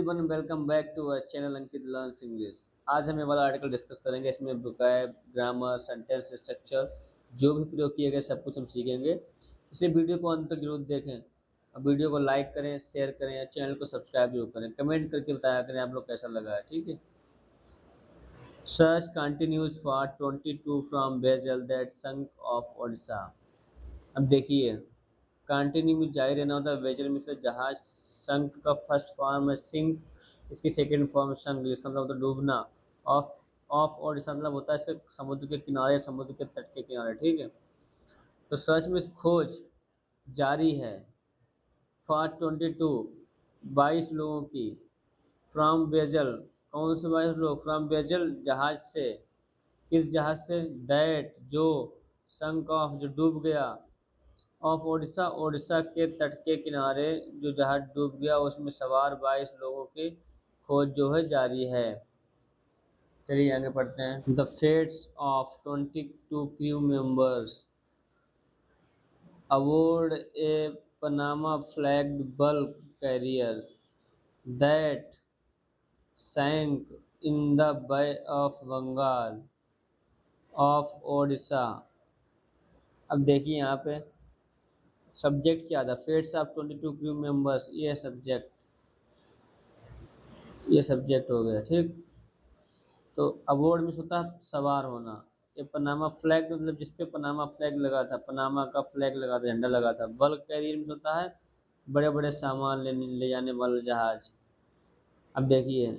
Everyone welcome back to our channel Ankit learns English. आज हम ये वाला आर्टिकल डिस्कस करेंगे। इसमें वोकैब, ग्रामर, सेंटेंस स्ट्रक्चर जो भी प्रयोग किए गए सब कुछ हम सीखेंगे, इसलिए वीडियो को अंत तक जरूर देखें। अब वीडियो को लाइक करें, शेयर करें या चैनल को सब्सक्राइब जरूर करें। कमेंट करके बताया करें आप लोग कैसा लगा है, ठीक है। Search continues for 22 from vessel that sunk off Odisha. अब देखिए, कंटिन्यू में जारी रहना होता है। वेजल में से जहाज, संक का फर्स्ट फॉर्म है सिंक, इसकी सेकंड फॉर्म संक, इसका मतलब होता है डूबना। ऑफ ऑफ और इसका मतलब होता है इसके समुद्र के किनारे, समुद्र के तट के किनारे, ठीक है। तो सर्च में खोज जारी है फॉर 22 22 लोगों की, फ्रॉम बेजल कौन से 22 लोग, फ्रॉम बेजल जहाज से, किस जहाज से, दैट जो, संक ऑफ जो डूब गया, ऑफ ओडिशा ओडिशा के तट के किनारे जो जहाज डूब गया उसमें सवार 22 लोगों की खोज जो है जारी है। चलिए आगे पढ़ते हैं। The fates of 22 crew members award a Panama flagged bulk carrier that sank in the Bay of Bengal off Odisha. अब देखिए यहाँ पे सब्जेक्ट क्या था, फेट्स ऑफ 22 क्रू मेंबर्स, ये सब्जेक्ट हो गया, ठीक। तो अवॉर्ड में होता है सवार होना। ये पनामा फ्लैग मतलब जिस पे पनामा फ्लैग लगा था, पनामा का फ्लैग लगा था, झंडा लगा था। बल्क कैरियर में होता है बड़े बड़े सामान ले जाने वाला जहाज। अब देखिए,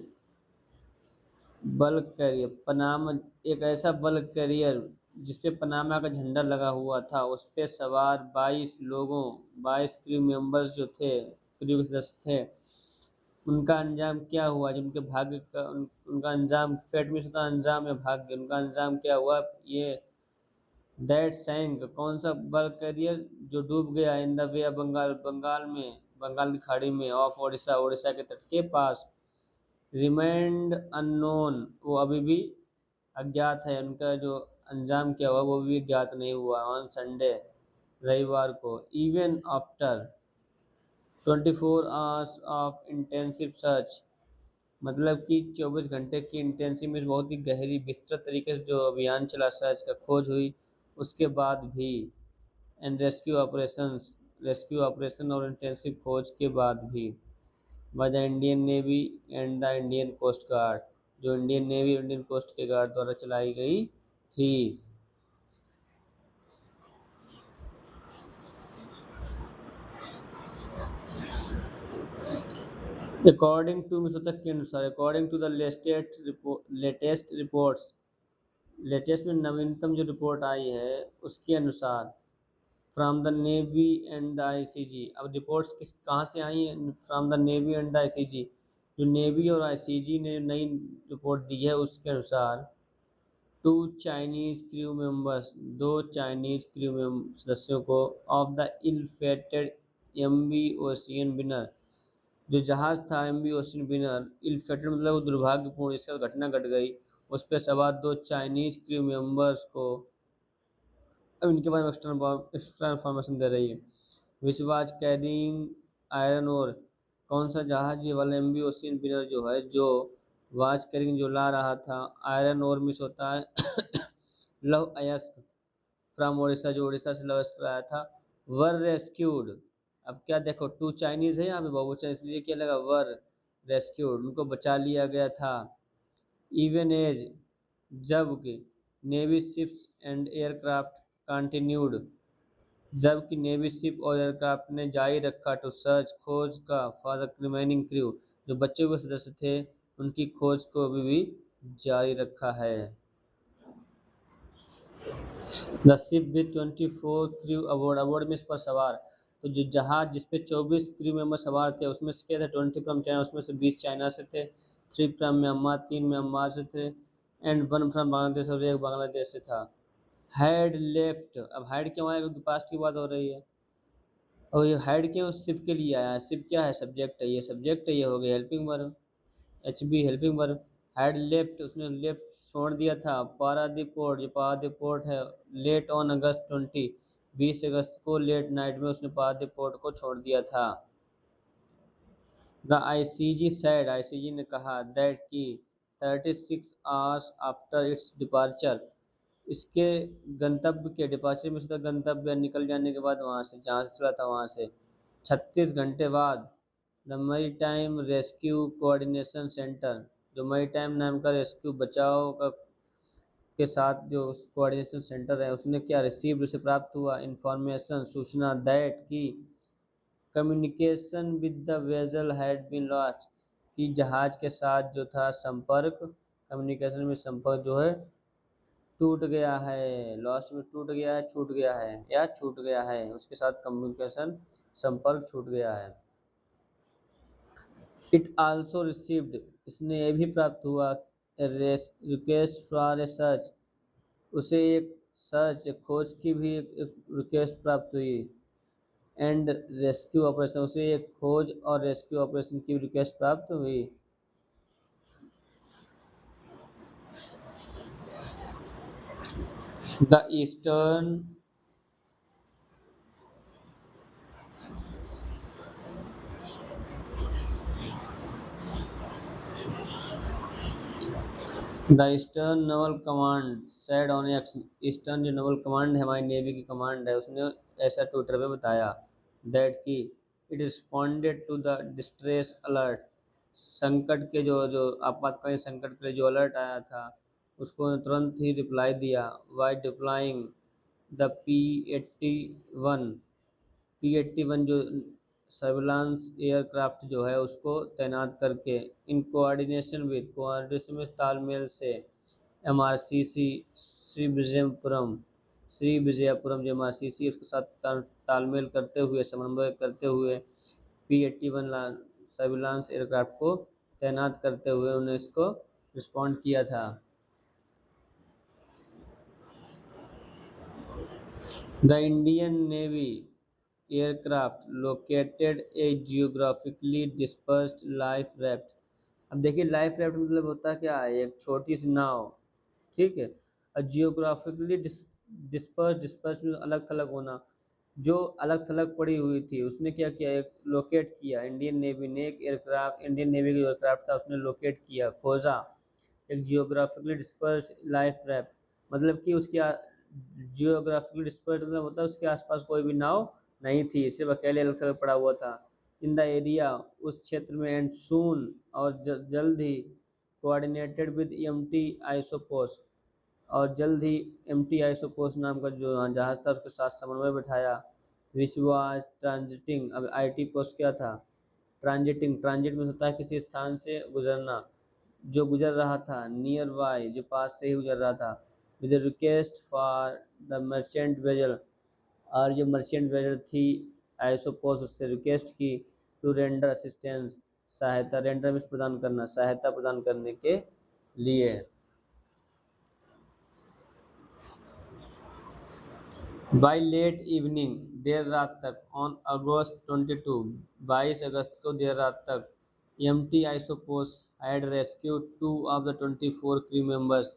बल्क कैरियर पनामा, एक ऐसा बल्क कैरियर जिसपे पनामा का झंडा लगा हुआ था, उस पे सवार 22 लोगों, 22 क्रू मेंबर्स जो थे, क्रू के सदस्य थे, उनका अंजाम क्या हुआ, जिनके भाग्य का उनका अंजाम, फेट में होता अंजाम या भाग्य, उनका अंजाम क्या हुआ। ये दैट सैंक कौन सा बल्क कैरियर जो डूब गया, in the Bay of Bengal, Bengal में, बंगाल की खाड़ी में, ऑफ ओडिशा ओडिशा के तट के पास। रिमेंड अननोन वो अभी भी अज्ञात है, उनका जो अंजाम क्या हुआ वो भी ज्ञात नहीं हुआ। ऑन संडे रविवार को, even after 24 hours of intensive search, मतलब कि 24 घंटे की इंटेंसिव में बहुत ही गहरी विस्तृत तरीके से जो अभियान चला, सर्च का खोज हुई, उसके बाद भी, एंड रेस्क्यू ऑपरेशन और इंटेंसिव खोज के बाद भी, by the Indian navy and the Indian coast guard, जो इंडियन नेवी और इंडियन कोस्ट के गार्ड द्वारा चलाई गई थी। अकॉर्डिंग टू मिसोतक के अनुसार, according to the latest reports, latest में नवीनतम जो रिपोर्ट आई है उसके अनुसार, from the navy and the ICG. अब रिपोर्ट्स किस कहाँ से आई हैं, from the navy and the ICG, जो नेवी और आईसीजी ने नई रिपोर्ट दी है उसके अनुसार, टू चाइनीज क्रू मेंबर्स, दो चाइनीज क्रू सदस्यों को, of the ill fated MV Ocean Winner, जो जहाज था MV Ocean Winner, ill fated मतलब वो दुर्भाग्यपूर्ण, इसका घटना घट गई, उस पर सवार दो चाइनीज क्रू मेंबर्स को, अब इनके बारे में एक्स्ट्रा इन्फॉर्मेशन दे रही है। Which was carrying iron ore, कौन सा जहाज, ये वाला एमवी ओशियन विनर जो है, जो वाज कैरिंग जो ला रहा था, आयरन ओर मिस होता है लव अयस्क, फ्रॉम ओडिशा, जो ओडिशा से लव अयस्क आया था, वर रेस्क्यूड। अब क्या देखो, टू चाइनीज है यहाँ पे बहुवचन, इसलिए क्या लगा, वर रेस्क्यूड, उनको बचा लिया गया था। इवन एज, जबकि, navy ships and aircraft continued, जबकि नेवी शिप और एयरक्राफ्ट ने जारी रखा टू सर्च खोज का, फॉर द रिमेनिंग क्रू, जो बचे हुए सदस्य थे उनकी खोज को अभी भी जारी रखा है। The ship with 24 crew award, award में इस पर सवार, तो जो जहाज जिसपे 24 क्रू मेंबर सवार थे उसमें से क्या थे, 20 फ्रॉम चाइना, उसमें से 20 चाइना से थे, 3 फ्रॉम म्यांमार, 3 म्यांमार से थे, एंड 1 फ्रॉम बांग्लादेश, और एक बांग्लादेश से था। हैड लेफ्ट, अब हैड क्यों आया, क्योंकि पास्ट की बात हो रही है, और ये हेड क्यों शिप के लिए आया है, शिप क्या है, सब्जेक्ट है, ये सब्जेक्ट है, ये हो गया helping verb, H be helping verb. Had left, उसने लेफ्ट छोड़ दिया था, पारादीप पोर्ट, जो पारादीप पोर्ट है, लेट ऑन अगस्त 20, 20 अगस्त को लेट नाइट में उसने पारादीप पोर्ट को छोड़ दिया था। द आईसीजी ने कहा दैट कि 36 आवर्स आफ्टर इट्स डिपार्चर, इसके गंतव्य के डिपार्चर में उसका गंतव्य निकल जाने के बाद, वहाँ से जहाँ से चला था वहाँ से 36 घंटे बाद, the maritime rescue coordination centre, जो मई टाइम नाम का रेस्क्यू बचाव का के साथ जो कोऑर्डिनेशन सेंटर है, उसने क्या रिसीव, उसे प्राप्त हुआ इंफॉर्मेशन, सूचना, दैट की communication with the vessel had been lost, कि जहाज के साथ जो था संपर्क, कम्युनिकेशन में संपर्क जो है टूट गया है, लॉस्ट में टूट गया है, छूट गया है या छूट गया है, उसके साथ कम्युनिकेशन संपर्क छूट गया है। इट आल्सो रिसीव्ड, इसने ये भी प्राप्त हुआ रिक्वेस्ट फॉर ए सर्च, उसे एक सर्च खोज की भी एक रिक्वेस्ट प्राप्त हुई, एंड रेस्क्यू ऑपरेशन, उसे एक खोज और रेस्क्यू ऑपरेशन की रिक्वेस्ट प्राप्त हुई। The eastern the eastern Naval command said on x, eastern जो नवल कमांड है, हमारी नेवी की कमांड है, उसने ऐसा ट्विटर पे बताया दैट कि it responded to the distress alert, संकट के जो आपातकालीन संकट के लिए जो अलर्ट आया था, उसको तुरंत ही रिप्लाई दिया, वाई डिप्लाइंग द P-81, P-81 जो सर्विलांस एयरक्राफ्ट जो है उसको तैनात करके, इन कोऑर्डिनेशन में तालमेल से, MRCC श्री विजयपुरम जो MRCC उसके साथ तालमेल करते हुए, समन्वय करते हुए, P-81 सर्विलांस एयरक्राफ्ट को तैनात करते हुए उन्हें इसको रिस्पॉन्ड किया था। The Indian Navy aircraft located a geographically dispersed life raft। अब देखिए लाइफ राफ्ट मतलब होता क्या है, एक छोटी सी नाव, ठीक है। और जियोग्राफिकली डिस्पर्स, डिस्पर्स में अलग थलग होना, जो अलग थलग पड़ी हुई थी, उसने क्या किया, एक लोकेट किया, इंडियन नेवी ने एक एयरक्राफ्ट, इंडियन नेवी का एयरक्राफ्ट था, उसने लोकेट किया, खोजा एक जियोग्राफिकली डिस्पर्स लाइफ रैफ्ट, मतलब कि उसकी जियोग्राफिकली डिस्पर्स मतलब होता है उसके आसपास कोई भी नाव नहीं थी, सिर्फ अकेले अलग थलग पड़ा हुआ था। इन द एरिया, उस क्षेत्र में, एंड सून और जल्द ही, कोऑर्डिनेटेड विद एमटी आइसोपोस, और जल्द ही एमटी आइसोपोस नाम का जो जहाज था उसके साथ समन्वय बिठाया, विच वाज ट्रांजिटिंग। अब आईटी पोस्ट क्या था, ट्रांजिटिंग, ट्रांजिट में होता है किसी स्थान से गुजरना, जो गुजर रहा था, नियर बाय जो पास से ही गुजर रहा था, with request for the merchant vessel, और जो मर्चेंट वेजल थी आइसोपोस उससे रिक्वेस्ट की, टू रेंडर असिस्टेंस, सहायता, रेंडर मीन्स प्रदान करना, सहायता प्रदान करने के लिए। बाई लेट इवनिंग, देर रात तक, ऑन अगस्त 22, 22 अगस्त को देर रात तक, M T Isopos had rescue two of the 24 crew members,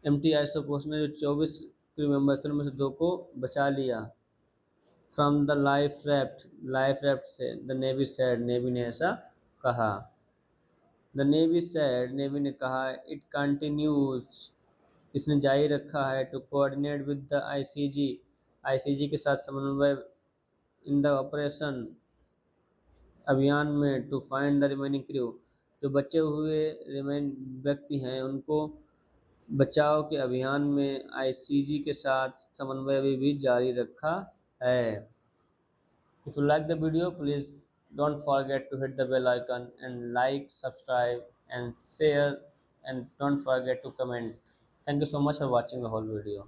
M T Isopos ने जो 24 क्रू मेंबर्स थे उनमें से 2 को बचा लिया, फ्रॉम द लाइफ रैफ्ट से, द नेवी सैड, नेवी ने ऐसा कहा। द नेवी सैड, नेवी ने कहा, इट कंटिन्यूज, इसने जारी रखा है, to coordinate with the ICG, ICG के साथ समन्वय, इन द ऑपरेशन, अभियान में, to find the remaining crew, जो बचे हुए रिमेन व्यक्ति हैं उनको बचाव के अभियान में आईसीजी के साथ समन्वय अभी भी जारी रखा है। If you like the video, please don't forget to hit the bell icon and like, subscribe and share, and don't forget to comment. Thank you so much for watching the whole video.